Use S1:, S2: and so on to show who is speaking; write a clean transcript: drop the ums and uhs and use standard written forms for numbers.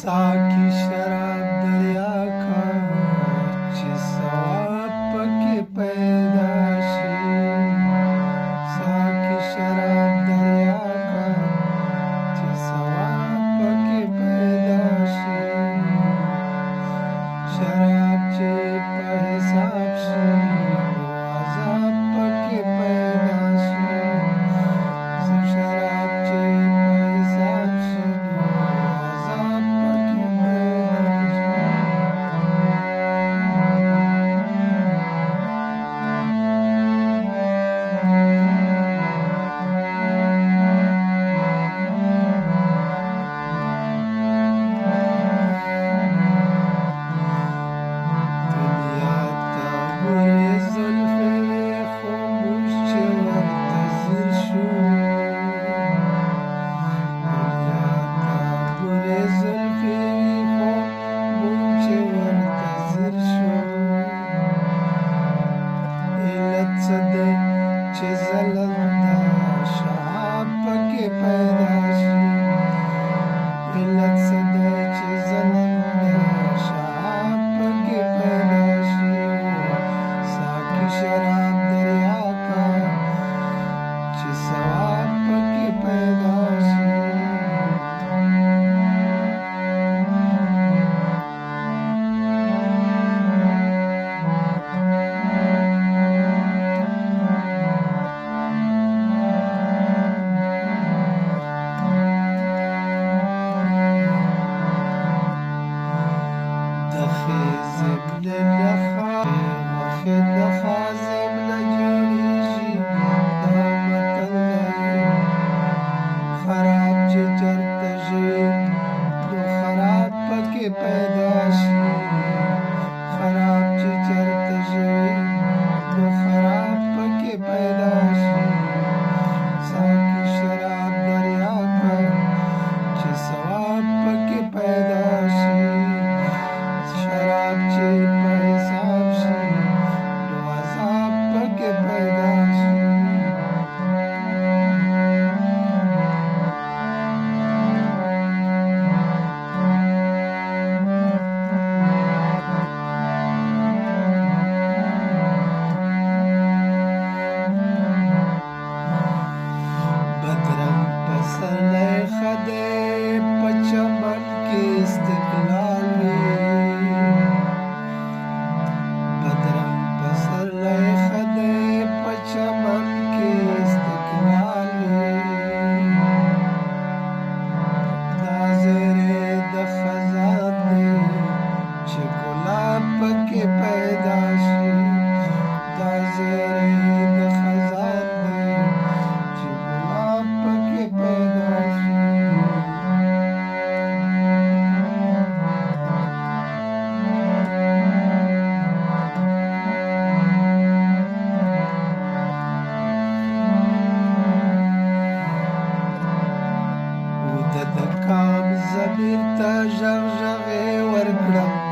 S1: साकी शराब दरिया का چې ثواب پکې پیدا شي साकी शराब दरिया का چې ثواب پکې پیدا شي شراب چې په حساب شي عذاب پکې پیدا شي شراب چې په حساب شي عذاب پکې پیدا شي دنیا ته ګورې زلفې خاموش چې ورته ځیر شو دنیا ته ګورې زلفې خاموش چې ورته ځیر شو علت څه دی چې ځلنده شراب پکې پیدا شي علت څه دی چې ځلنده شراب پکې پیدا شي साकी शराब दरिया का چې ثواب پکې پیدا شي د خزم نه غافل د خازم نه جوړیږي دا متل دی خراب چې چرته ژوي نو خراب پکې پیدا شي خراب چې چرته ژوي نو خراب پکې پیدا شي साकी शराब दरिया का چې ثواب پکې پیدا شي شراب چې په حساب شي نو عذاب پکې پیدا شي بدرنګ پسرلی ښه دی په چمن کې استقلال وي بدرنګ پسرلی ښه دی په چمن کې استقلال وي دا زیری د خزان دی چې ګلاب پکې پیدا شي دا زیری د خزان دی چې ګلاب پکې پیدا شي د کام ضمیر ته ژغ ژغې ورکړم